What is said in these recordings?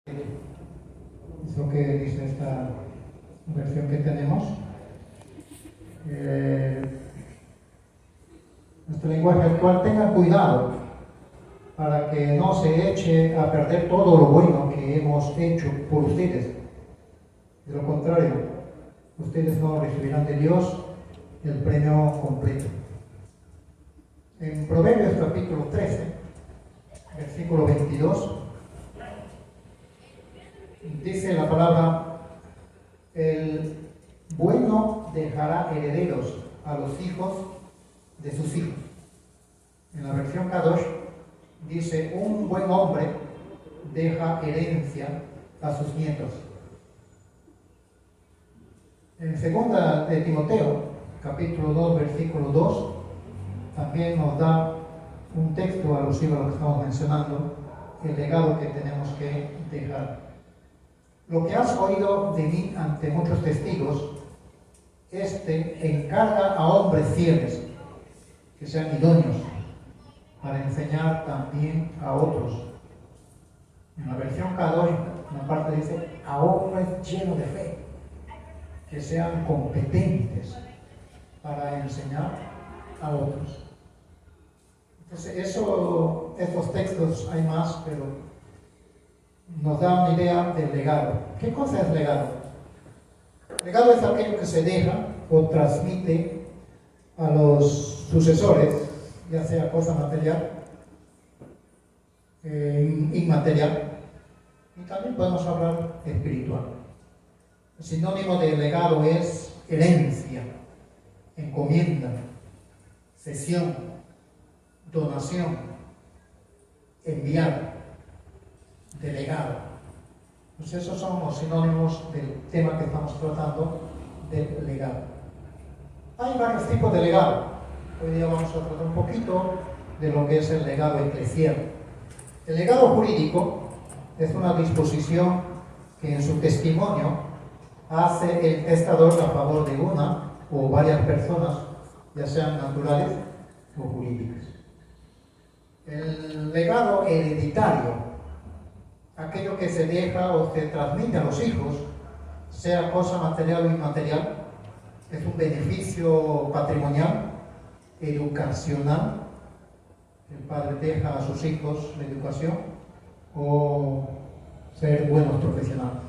Es lo que dice esta versión que tenemos. Nuestro lenguaje actual, tengan cuidado para que no se eche a perder todo lo bueno que hemos hecho por ustedes. De lo contrario, ustedes no recibirán de Dios el premio completo. En Proverbios capítulo 13, versículo 22, dice la palabra: el bueno dejará herederos a los hijos de sus hijos. En la versión Kadosh dice: un buen hombre deja herencia a sus nietos. En segunda de Timoteo, capítulo 2, versículo 2, también nos da un texto alusivo a lo que estamos mencionando, el legado que tenemos que dejar. Lo que has oído de mí ante muchos testigos, encarga a hombres fieles que sean idóneos para enseñar también a otros. En la versión Kadosh, en la parte dice: a hombres llenos de fe, que sean competentes para enseñar a otros. Entonces, estos textos hay más, pero nos da una idea del legado. ¿Qué cosa es legado? Legado es aquello que se deja o transmite a los sucesores, ya sea cosa material, inmaterial, y también podemos hablar espiritual. El sinónimo de legado es herencia, encomienda, cesión, donación, enviar, delegado. Pues esos son los sinónimos del tema que estamos tratando, del legado. Hay varios tipos de legado. Hoy día vamos a tratar un poquito de lo que es el legado eclesial. El legado jurídico es una disposición que en su testimonio hace el testador a favor de una o varias personas, ya sean naturales o jurídicas. El legado hereditario, aquello que se deja o se transmite a los hijos, sea cosa material o inmaterial, es un beneficio patrimonial, educacional. El padre deja a sus hijos la educación o ser buenos profesionales.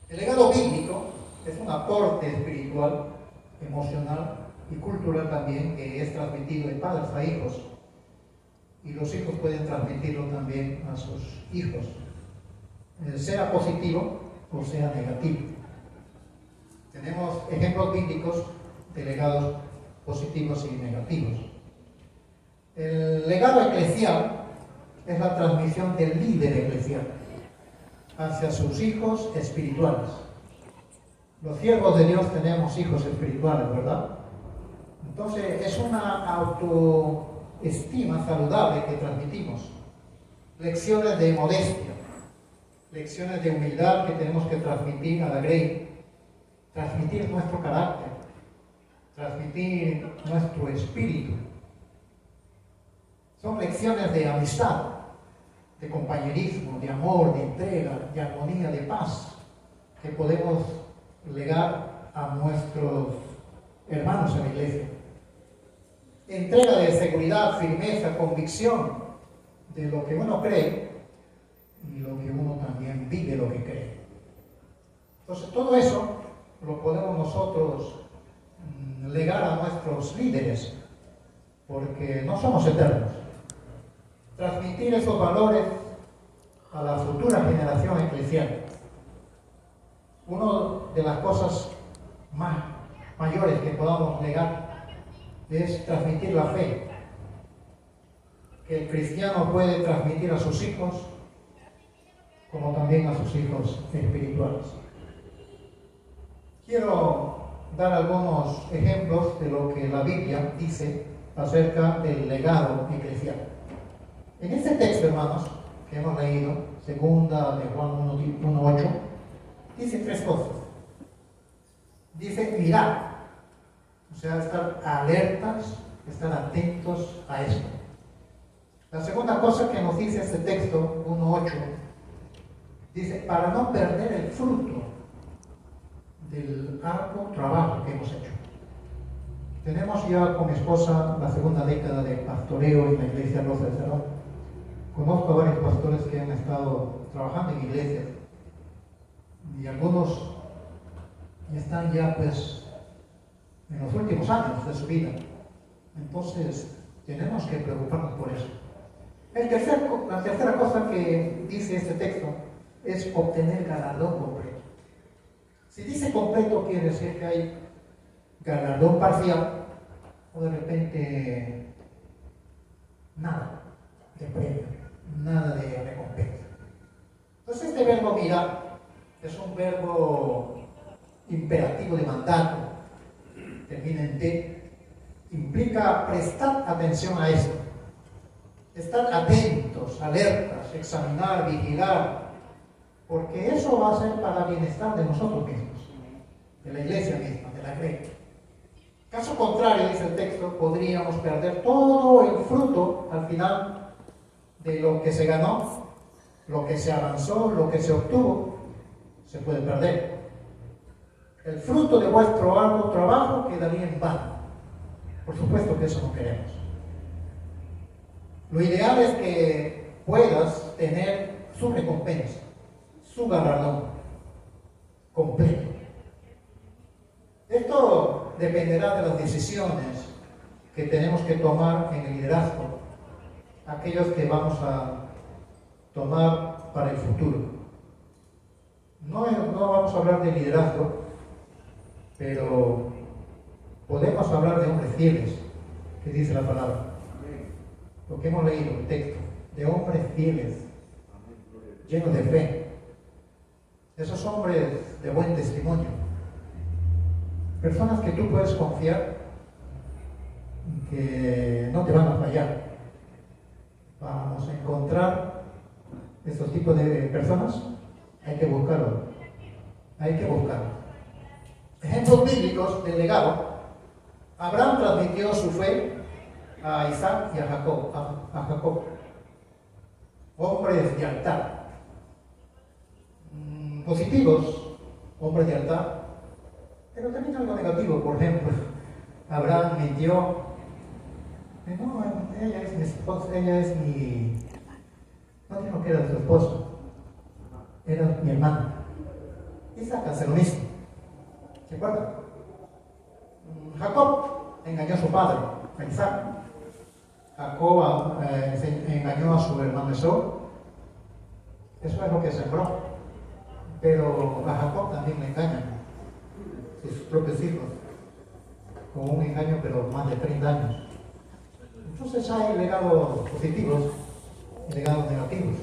El legado bíblico es un aporte espiritual, emocional y cultural también, que es transmitido de padres a hijos, y los hijos pueden transmitirlo también a sus hijos, sea positivo o sea negativo. Tenemos ejemplos bíblicos de legados positivos y negativos. El legado eclesial es la transmisión del líder eclesial hacia sus hijos espirituales. Los siervos de Dios tenemos hijos espirituales, ¿verdad? Entonces es una autoestima saludable que transmitimos. Lecciones de modestia, lecciones de humildad que tenemos que transmitir a la grey, transmitir nuestro carácter, transmitir nuestro espíritu. Son lecciones de amistad, de compañerismo, de amor, de entrega, de armonía, de paz, que podemos legar a nuestros hermanos en la iglesia. Entrega de seguridad, firmeza, convicción de lo que uno cree y lo que uno también vive lo que cree. Entonces, todo eso lo podemos nosotros legar a nuestros líderes, porque no somos eternos. Transmitir esos valores a la futura generación eclesial. Una de las cosas más mayores que podamos legar es transmitir la fe, que el cristiano puede transmitir a sus hijos, como también a sus hijos espirituales. Quiero dar algunos ejemplos de lo que la Biblia dice acerca del legado eclesial. En este texto, hermanos, que hemos leído, segunda de Juan 1:8, dice tres cosas. Dice mirar, o sea, estar alertas, estar atentos a esto. La segunda cosa que nos dice este texto 1:8 Dice, para no perder el fruto del arduo trabajo que hemos hecho. Tenemos ya con mi esposa la segunda década de pastoreo en la iglesia Rosa del Salón. Conozco a varios pastores que han estado trabajando en iglesias y algunos están ya pues en los últimos años de su vida. Entonces tenemos que preocuparnos por eso. La tercera cosa que dice este texto es obtener galardón completo. Si dice completo, quiere decir que hay galardón parcial o de repente nada de premio, nada de recompensa. Entonces este verbo mirar es un verbo imperativo de mandato, termina en T, implica prestar atención a esto, estar atentos, alertas, examinar, vigilar, porque eso va a ser para el bienestar de nosotros mismos, de la iglesia misma, de la creencia. Caso contrario, dice el texto, podríamos perder todo el fruto al final de lo que se ganó, lo que se avanzó, lo que se obtuvo, se puede perder. El fruto de vuestro arduo trabajo quedaría en vano. Por supuesto que eso no queremos. Lo ideal es que puedas tener su recompensa, su galardón completo. Esto dependerá de las decisiones que tenemos que tomar en el liderazgo, aquellos que vamos a tomar para el futuro. No vamos a hablar de liderazgo, pero podemos hablar de hombres fieles, que dice la palabra. Lo que hemos leído, el texto, de hombres fieles, llenos de fe. Esos hombres de buen testimonio. Personas que tú puedes confiar, que no te van a fallar. Vamos a encontrar estos tipos de personas, hay que buscarlo. Hay que buscarlo. Ejemplos bíblicos del legado. Abraham transmitió su fe a Isaac y a Jacob. Hombres de altar. Positivos, hombres de altar. Pero también algo negativo, por ejemplo, Abraham mintió. No, ella es mi esposa, no dijo que era su esposo, era mi hermana. Isaac hace lo mismo. ¿Se acuerdan? Jacob engañó a su padre, a Isaac. Jacob engañó a su hermano Esaú. Eso es lo que sembró. Pero a Jacob también le engañan sus propios hijos, con un engaño, pero más de 30 años. Entonces hay legados positivos y legados negativos.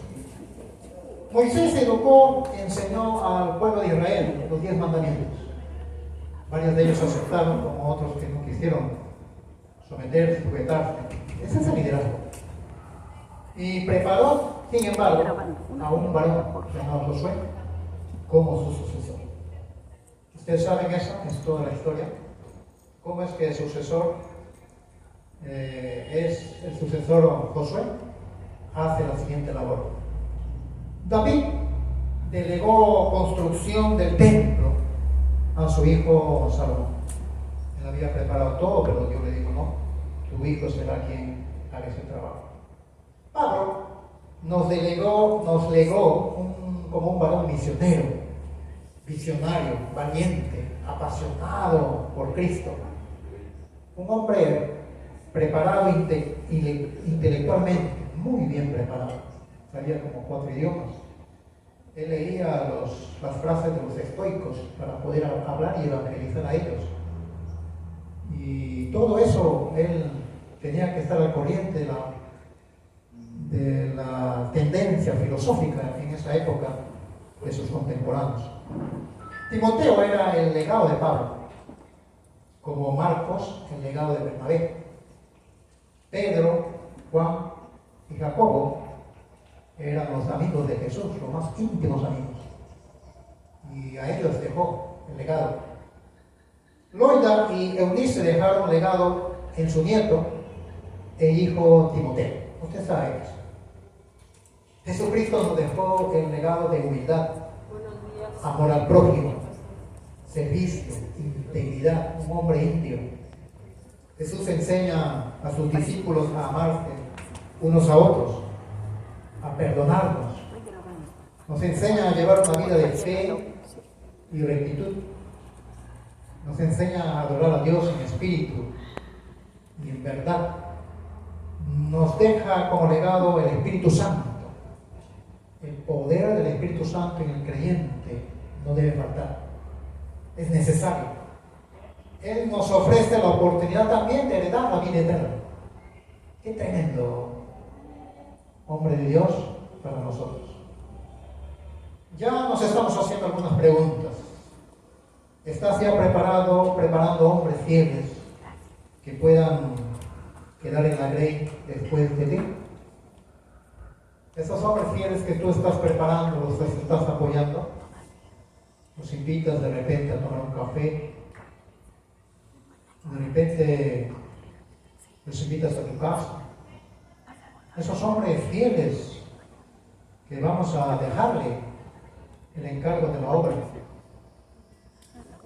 Moisés educó y enseñó al pueblo de Israel los 10 mandamientos. Varios de ellos aceptaron, como otros que no quisieron someterse, sujetarse. Ese es el liderazgo. Y preparó, sin embargo, a un varón llamado Josué como su sucesor. Ustedes saben eso, es toda la historia. ¿Cómo es que el sucesor Josué hace la siguiente labor? David delegó construcción del templo a su hijo Salomón. Él había preparado todo, pero Dios le dijo, no, tu hijo será quien haga ese trabajo. Pablo nos legó como un varón misionero, visionario, valiente, apasionado por Cristo. Un hombre preparado intelectualmente, muy bien preparado. Sabía como 4 idiomas. Él leía las frases de los estoicos para poder hablar y evangelizar a ellos. Y todo eso, él tenía que estar al corriente de la tendencia filosófica en esa época de sus contemporáneos. Timoteo era el legado de Pablo, como Marcos el legado de Bernabé. Pedro, Juan y Jacobo eran los amigos de Jesús, los más íntimos amigos, y a ellos dejó el legado. Loida y Eunice dejaron legado en su nieto e hijo Timoteo. Usted sabe eso. Jesucristo nos dejó el legado de humildad, amor al prójimo, servicio, integridad, un hombre íntegro. Jesús enseña a sus discípulos a amarse unos a otros, a perdonarnos. Nos enseña a llevar una vida de fe y rectitud. Nos enseña a adorar a Dios en espíritu y en verdad. Nos deja como legado el Espíritu Santo. El poder del Espíritu Santo en el creyente no debe faltar. Es necesario. Él nos ofrece la oportunidad también de heredar la vida eterna. Qué tremendo hombre de Dios para nosotros. Ya nos estamos haciendo algunas preguntas. ¿Estás ya preparando hombres fieles que puedan quedar en la grey después de ti? Esos hombres fieles que tú estás preparando, los estás apoyando, los invitas de repente a tomar un café, de repente los invitas a tu casa. Esos hombres fieles que vamos a dejarle el encargo de la obra.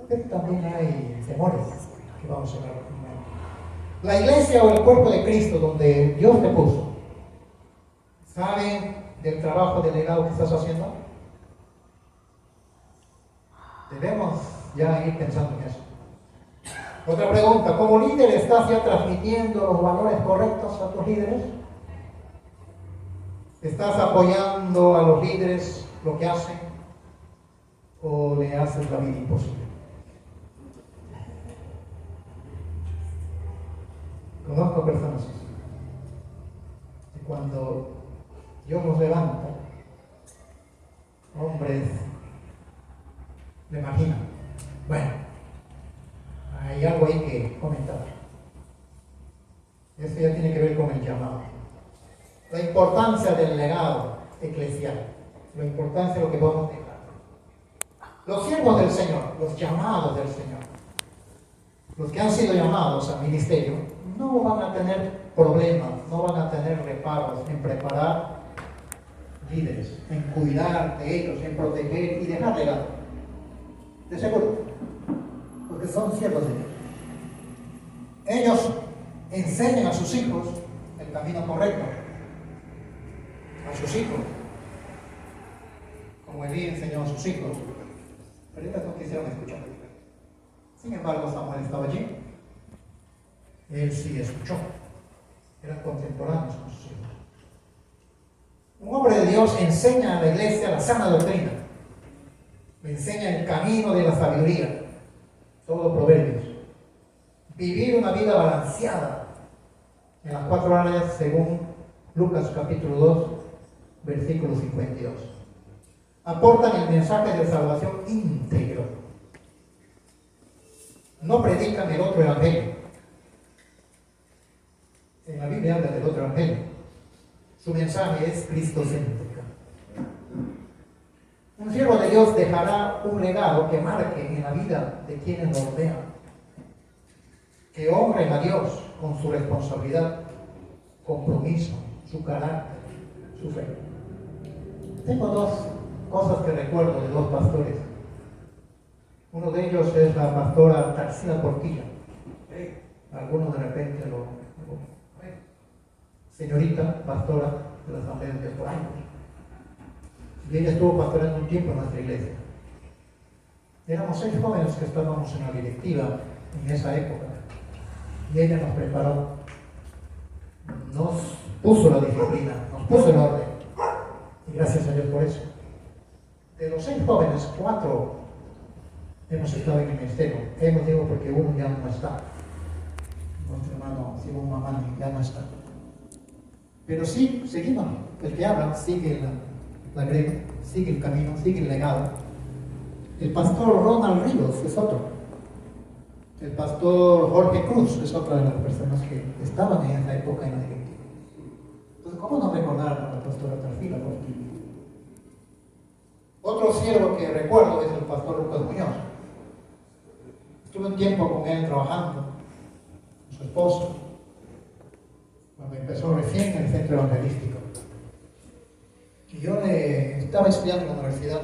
Pero también hay temores que vamos a hablar. La iglesia o el cuerpo de Cristo donde Dios te puso, ¿saben del trabajo delegado que estás haciendo? Debemos ya ir pensando en eso. Otra pregunta, ¿como líder estás ya transmitiendo los valores correctos a tus líderes? ¿Estás apoyando a los líderes lo que hacen o le haces la vida imposible? Conozco personas así. Y cuando Dios los levanta, hombres me imagino. Bueno, hay algo ahí que comentar. Esto ya tiene que ver con el llamado. La importancia del legado eclesial, la importancia de lo que podemos dejar. Los siervos del Señor, los llamados del Señor, los que han sido llamados al ministerio, no van a tener problemas, no van a tener reparos en preparar líderes, en cuidar de ellos, en proteger y dejar legado. De seguro, porque son siervos de Dios. Ellos enseñan a sus hijos el camino correcto, a sus hijos, como Elí enseñó a sus hijos, pero ellos no quisieron escuchar. Sin embargo, Samuel estaba allí. Él sí escuchó. Eran contemporáneos con sus hijos. Un hombre de Dios enseña a la iglesia la sana doctrina. Le enseña el camino de la sabiduría. Todo Proverbios. Vivir una vida balanceada en las 4 áreas según Lucas capítulo 2, versículo 52. Aportan el mensaje de salvación íntegro. No predican el otro evangelio. En la Biblia habla del otro evangelio. Su mensaje es cristocéntrico. Un siervo de Dios dejará un legado que marque en la vida de quienes lo rodean, que honren a Dios con su responsabilidad, compromiso, su carácter, su fe. Tengo 2 cosas que recuerdo de 2 pastores. Uno de ellos es la pastora Tarsila Portilla. Algunos de repente señorita pastora de la Asamblea de Dios por años. Y ella estuvo pastoreando un tiempo en nuestra iglesia. Éramos 6 jóvenes que estábamos en la directiva en esa época. Y ella nos preparó, nos puso la disciplina, nos puso el orden. Y gracias a Dios por eso. De los 6 jóvenes, 4 hemos estado en el ministerio. Hemos dicho porque uno ya no está. Nuestro hermano Simón Mamani ya no está. Pero sí, seguimos. El que habla sigue la grega, sigue el camino, sigue el legado. El pastor Ronald Ríos es otro. El pastor Jorge Cruz es otra de las personas que estaban en esa época en la directiva. Entonces, ¿cómo no recordar a la pastora Tarsila Portilla? Otro siervo que recuerdo es el pastor Lucas Muñoz. Estuve un tiempo con él trabajando, con su esposo, cuando empezó recién en el centro evangelístico. Y yo estaba estudiando en la universidad,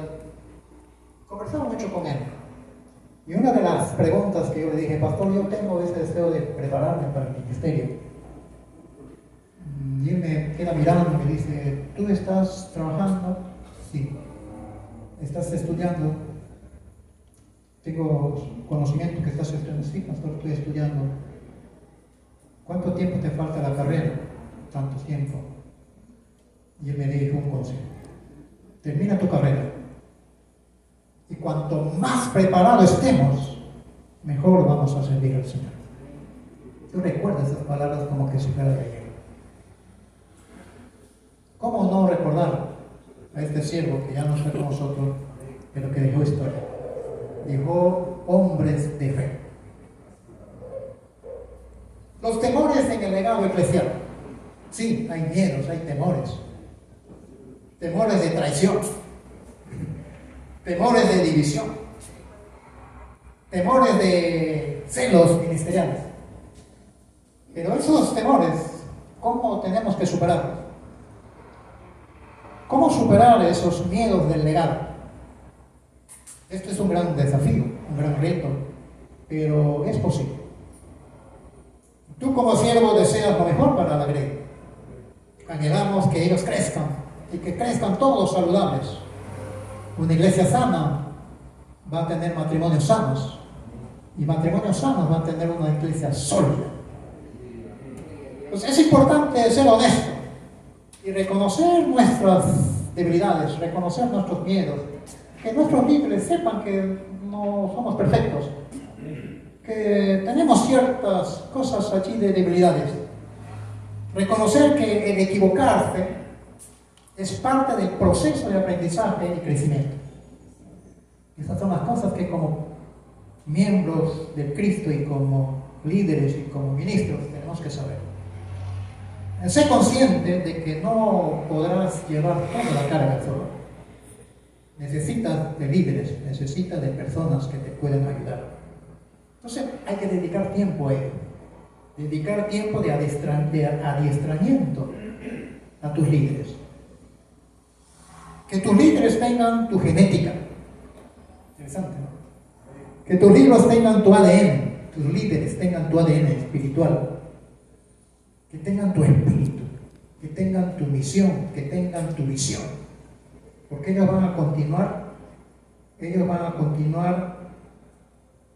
conversaba mucho con él. Y una de las preguntas que yo le dije, pastor, yo tengo ese deseo de prepararme para el ministerio. Y él me queda mirando y me dice, ¿tú estás trabajando? Sí. ¿Estás estudiando? Tengo conocimiento que estás estudiando. Sí, pastor, estoy estudiando. ¿Cuánto tiempo te falta la carrera? Tanto tiempo. Y él me dijo un consejo. Termina tu carrera. Y cuanto más preparados estemos, mejor vamos a servir al Señor. Yo recuerdo esas palabras como que si fuera de ayer. ¿Cómo no recordar a este siervo que ya no está con nosotros, pero que dejó historia? Dejó hombres de fe. Los temores en el legado eclesial. Sí, hay miedos, hay temores. Temores de traición. Temores de división. Temores de celos ministeriales. Pero esos temores, ¿cómo tenemos que superarlos? ¿Cómo superar esos miedos del legado? Esto es un gran desafío, un gran reto, pero es posible. Tú como siervo deseas lo mejor para la grey. Anhelamos que ellos crezcan y que crezcan todos saludables. Una iglesia sana va a tener matrimonios sanos y matrimonios sanos van a tener una iglesia sólida. Pues es importante ser honesto y reconocer nuestras debilidades, reconocer nuestros miedos, que nuestros líderes sepan que no somos perfectos, que tenemos ciertas cosas allí de debilidades. Reconocer que el equivocarse es parte del proceso de aprendizaje y crecimiento. Esas son las cosas que como miembros del Cristo y como líderes y como ministros tenemos que saber. Sé consciente de que no podrás llevar toda la carga solo. Necesitas de líderes, necesitas de personas que te puedan ayudar. Entonces hay que dedicar tiempo a ello. Dedicar tiempo de adiestramiento a tus líderes. Que tus líderes tengan tu genética. Interesante, ¿no? Que tus líderes tengan tu ADN, tus líderes tengan tu ADN espiritual. Que tengan tu espíritu, que tengan tu misión, que tengan tu visión. Porque ellos van a continuar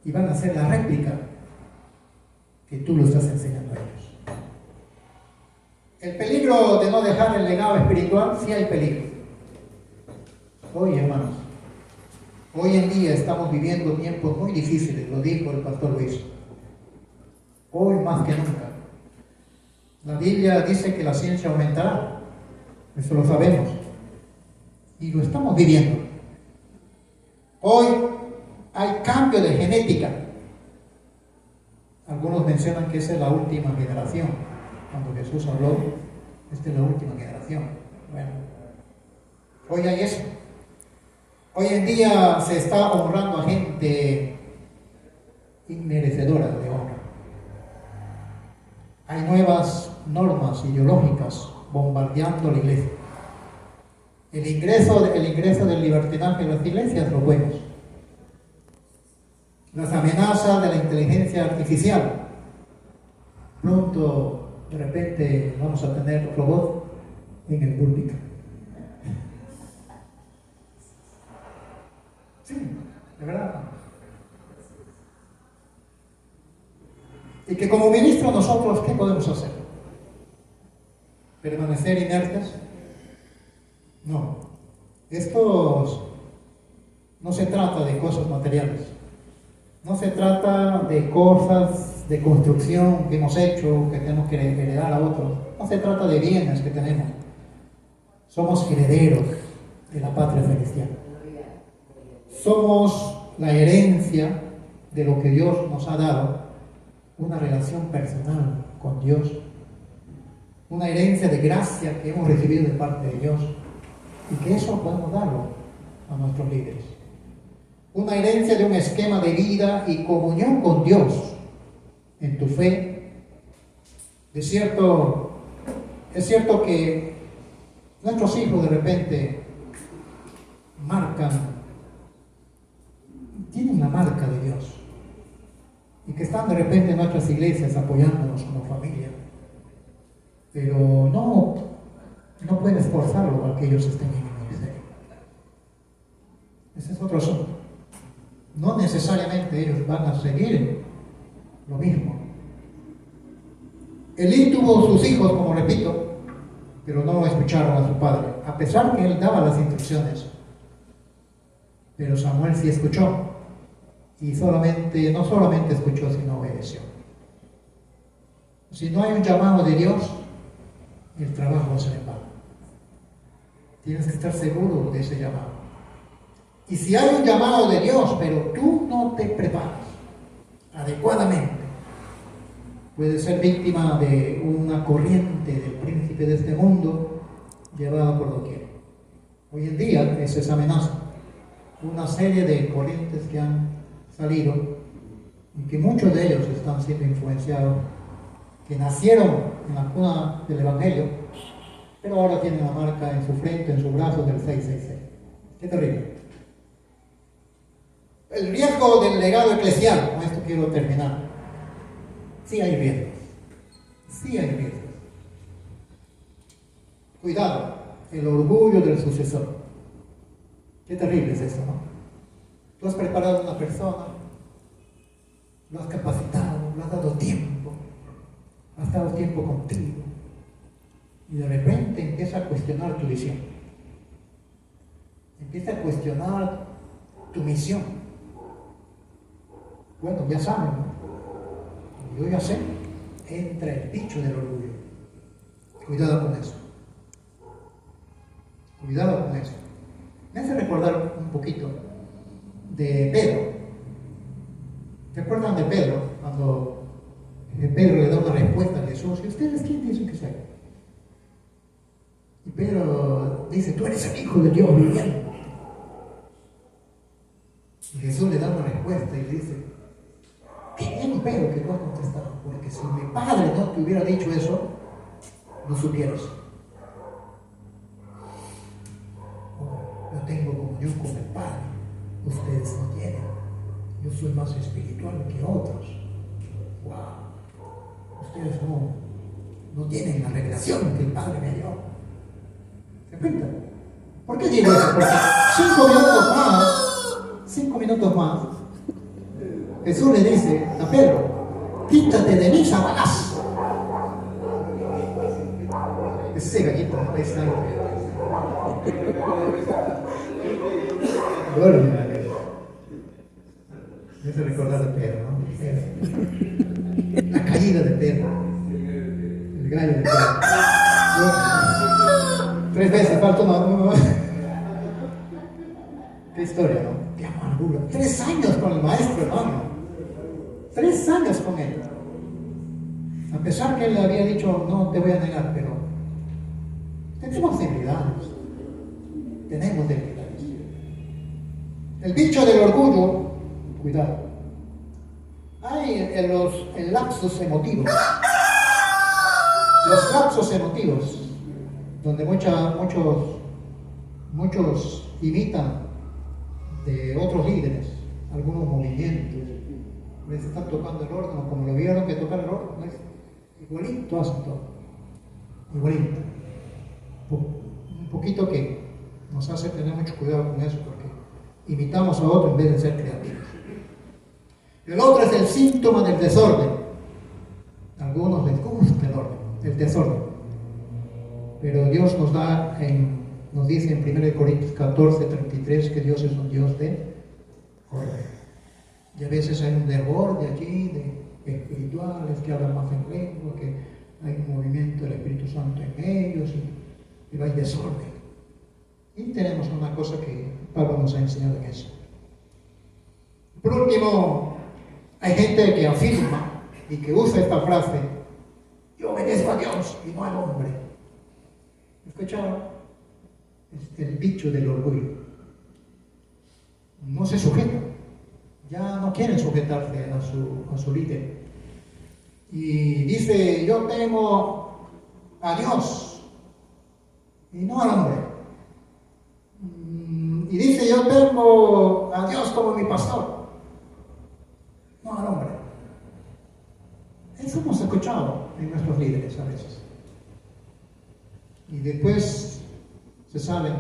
y van a hacer la réplica que tú lo estás enseñando a ellos. El peligro de no dejar el legado espiritual, sí hay peligro. Hoy, hermanos, hoy en día estamos viviendo tiempos muy difíciles, lo dijo el pastor Luis. Hoy más que nunca. La Biblia dice que la ciencia aumentará, eso lo sabemos, y lo estamos viviendo. Hoy hay cambio de genética. Algunos mencionan que esa es la última generación. Cuando Jesús habló, esta es la última generación. Bueno, hoy hay eso. Hoy en día se está honrando a gente inmerecedora de honra. Hay nuevas normas ideológicas bombardeando la iglesia. El ingreso del libertinaje en las iglesias lo vemos. Las amenazas de la inteligencia artificial. Pronto, de repente, vamos a tener robots en el púlpito. Sí, de verdad. Y que como ministros nosotros, ¿qué podemos hacer? ¿Permanecer inertes? No. Esto no se trata de cosas materiales. No se trata de cosas de construcción que hemos hecho, que tenemos que heredar a otros. No se trata de bienes que tenemos. Somos herederos de la patria celestial. Somos la herencia de lo que Dios nos ha dado, una relación personal con Dios, una herencia de gracia que hemos recibido de parte de Dios y que eso podemos darlo a nuestros líderes. Una herencia de un esquema de vida y comunión con Dios en tu fe. Es cierto que Nuestros hijos de repente tienen la marca de Dios, y que están de repente en nuestras iglesias apoyándonos como familia, pero no puedes forzarlo para que ellos estén en el ministerio. Ese es otro asunto. No necesariamente ellos van a seguir lo mismo. Elí tuvo sus hijos, como repito, pero no escucharon a su padre, a pesar que él daba las instrucciones. Pero Samuel sí escuchó, y no solamente escuchó, sino obedeció. Si no hay un llamado de Dios, el trabajo va a ser en vano. Tienes que estar seguro de ese llamado. Y si hay un llamado de Dios, pero tú no te preparas adecuadamente, puedes ser víctima de una corriente del príncipe de este mundo llevada por doquier. Hoy en día es esa amenaza. Una serie de corrientes que han salido y que muchos de ellos están siendo influenciados, que nacieron en la cuna del Evangelio, pero ahora tienen la marca en su frente, en su brazo del 666. Qué terrible. El riesgo del legado eclesial, con esto quiero terminar. Sí hay riesgos. Sí hay riesgos. Cuidado, el orgullo del sucesor. Qué terrible es eso, ¿no? Tú has preparado a una persona, lo has capacitado, le has dado tiempo, ha estado tiempo contigo, y de repente empieza a cuestionar tu visión, empieza a cuestionar tu misión. Bueno, ya saben, ¿no? Yo ya sé, entra el bicho del orgullo. Cuidado con eso. Cuidado con eso. Me hace recordar un poquito de Pedro. ¿Se acuerdan de Pedro? Cuando Pedro le da una respuesta a Jesús: ¿y ustedes quién dicen que soy? Y Pedro dice: tú eres el Hijo de Dios viviente. Y Jesús le da una respuesta y le dice: bien, Pedro, que no has contestado, porque si mi padre no te hubiera dicho eso, no supieras. Yo tengo comunión con el Padre, ustedes no tienen. Yo soy más espiritual que otros. Wow. Ustedes no tienen la revelación que el Padre me dio. ¿Se cuenta? ¿Por qué digo eso? Porque 5 minutos más, Jesús le dice a Pedro: quítate de mí, Satanás. Ese gallito no es algo. Gloria a Dios. Me hace recordar de Pedro, ¿no? La caída de Pedro. El gallo de Pedro. 3 veces falta uno. Qué historia, ¿no? Qué amargura. 3 años con el maestro, hermano. 3 años con él. A pesar que él le había dicho: no te voy a negar, pero tenemos debilidades. Tenemos debilidades. El bicho del orgullo, cuidado. Hay los lapsos emotivos. Los lapsos emotivos, donde muchos imitan de otros líderes, algunos movimientos. Les están tocando el órgano, como lo vieron que tocar el órgano, igualito hacen todo. Igualito. Un poquito que nos hace tener mucho cuidado con eso, porque imitamos a otro en vez de ser creativos. El otro es el síntoma del desorden. A algunos les gusta el desorden. Pero Dios nos dice en 1 Corintios 14:33 que Dios es un Dios de orden. Y a veces hay un desborde allí de espirituales que hablan más en lengua, que hay un movimiento del Espíritu Santo en ellos y hay desorden. Y tenemos una cosa que Pablo nos ha enseñado en eso. Por último, hay gente que afirma y que usa esta frase: yo obedezco a Dios y no al hombre. ¿Escucharon? Es el bicho del orgullo. No se sujeta. Ya no quieren sujetarse a su líder. Y dice: yo temo a Dios y no al hombre. Y dice, yo tengo a Dios como mi pastor, no al hombre. Eso hemos escuchado en nuestros líderes a veces. Y después se salen,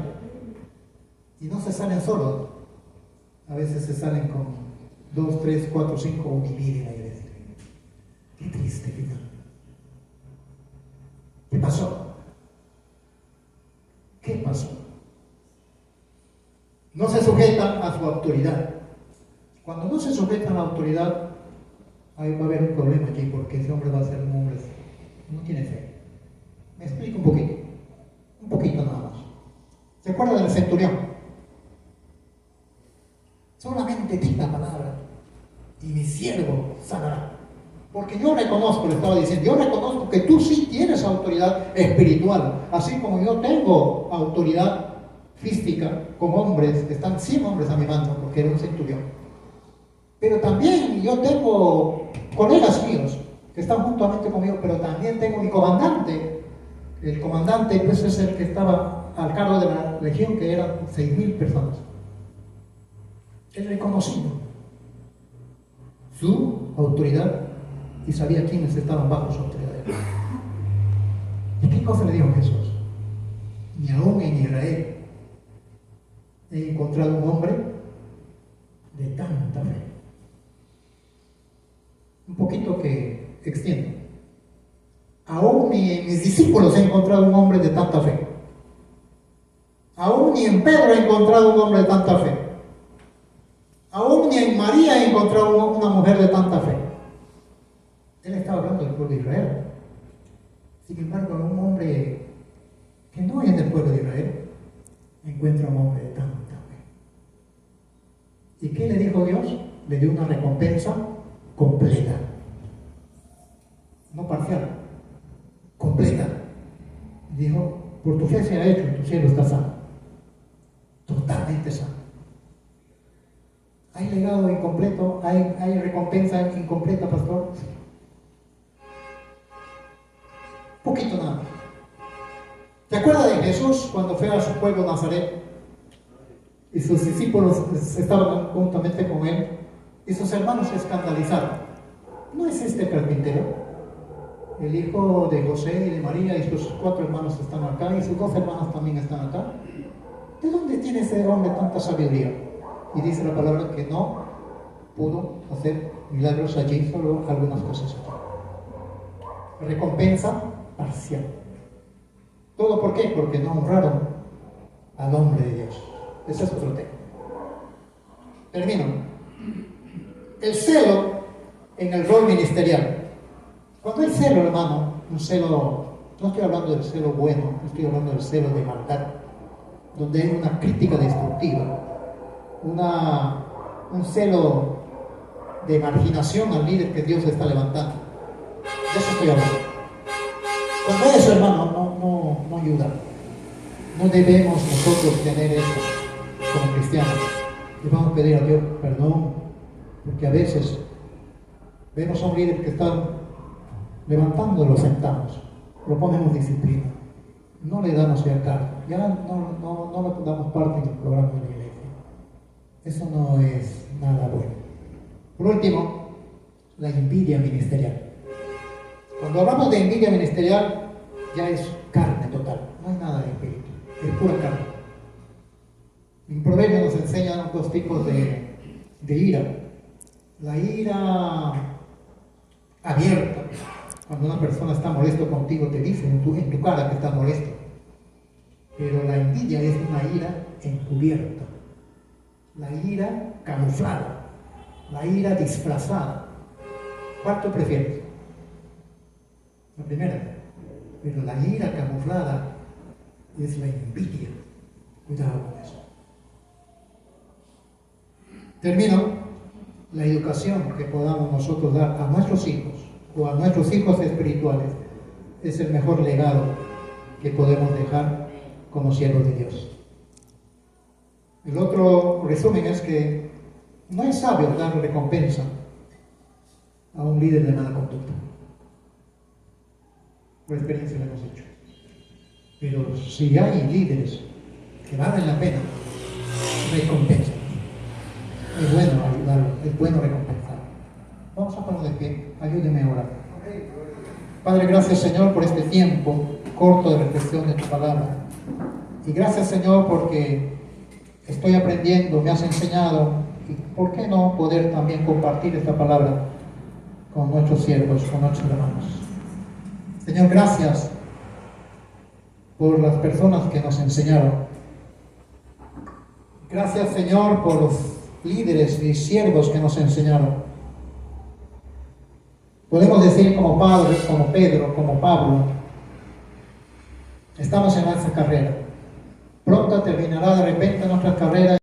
y no se salen solos, a veces se salen con 2, 3, 4, 5 o vivir en la iglesia. Qué triste final. ¿Qué pasó? ¿Qué pasó? No se sujetan a su autoridad. Cuando no se sujetan a la autoridad, ahí va a haber un problema aquí, porque ese hombre va a ser un hombre, no tiene fe. Me explico un poquito nada más. ¿Se acuerda del centurión? Solamente di la palabra y mi siervo sanará. Porque yo reconozco, le estaba diciendo, yo reconozco que tú sí tienes autoridad espiritual, así como yo tengo autoridad física con hombres, que están 100 hombres a mi mando, porque era un centurión. Pero también yo tengo colegas míos que están juntamente conmigo, pero también tengo mi comandante. El comandante pues, es el que estaba al cargo de la legión, que eran 6,000 personas. Él reconocía su autoridad y sabía quiénes estaban bajo su autoridad. ¿Y qué cosa le dijo Jesús? Ni aún en Israel he encontrado un hombre de tanta fe. Un poquito que extiendo. Aún ni en mis discípulos he encontrado un hombre de tanta fe. Aún ni en Pedro he encontrado un hombre de tanta fe. Aún ni en María he encontrado una mujer de tanta fe. Él estaba hablando del pueblo de Israel. Sin embargo, un hombre que no es del pueblo de Israel encuentra un hombre de tanta fe. ¿Y qué le dijo Dios? Le dio una recompensa completa. No parcial, completa. Dijo, por tu fe se ha hecho, tu cielo está sano. Totalmente sano. ¿Hay legado incompleto? ¿Hay recompensa incompleta, pastor? Sí. Poquito nada más. ¿Te acuerdas de Jesús cuando fue a su pueblo Nazaret? Y sus discípulos estaban juntamente con él. Y sus hermanos se escandalizaron. ¿No es este carpintero? El hijo de José y de María y sus 4 hermanos están acá y sus 2 hermanas también están acá. ¿De dónde tiene ese hombre tanta sabiduría? Y dice la palabra que no pudo hacer milagros allí, solo algunas cosas aquí. Recompensa parcial. ¿Todo por qué? Porque no honraron al hombre de Dios. Ese es otro tema. Termino. El celo en el rol ministerial. Cuando hay celo, hermano, un celo, no estoy hablando del celo bueno, no estoy hablando del celo de maldad, donde hay una crítica destructiva, un celo de marginación al líder que Dios está levantando. De eso estoy hablando. Cuando eso, hermano, no ayuda. No debemos nosotros tener eso como cristianos. Y vamos a pedir a Dios perdón, porque a veces vemos a un líder que está levantando, lo sentamos, lo ponemos disciplina, no le damos ya cargo, ya no le damos parte en el programa de la iglesia. Eso no es nada bueno. Por último, la envidia ministerial. Cuando hablamos de envidia ministerial, ya es carne total, no hay nada de espíritu, es pura carne. En Proverbios nos enseñan 2 tipos de ira. La ira abierta, cuando una persona está molesto contigo, te dice en tu cara que está molesto. Pero la envidia es una ira encubierta, la ira camuflada, la ira disfrazada. ¿Cuál tú prefieres? La primera. Pero la ira camuflada es la envidia. Cuidado con eso. Termino. La educación que podamos nosotros dar a nuestros hijos o a nuestros hijos espirituales es el mejor legado que podemos dejar como siervos de Dios. El otro resumen es que no es sabio dar recompensa a un líder de mala conducta. Por experiencia lo hemos hecho. Pero si hay líderes que valen la pena, recompensa. Es bueno ayudarlo, es bueno recompensar. Vamos a poner de pie, ayúdeme a orar. Padre, gracias Señor por este tiempo corto de reflexión de tu palabra. Y gracias Señor porque estoy aprendiendo, me has enseñado, y por qué no poder también compartir esta palabra con nuestros siervos, con nuestros hermanos. Señor, gracias por las personas que nos enseñaron. Gracias Señor por los líderes y siervos que nos enseñaron. Podemos decir como padres, como Pedro, como Pablo, estamos en nuestra carrera. Pronto terminará de repente nuestra carrera.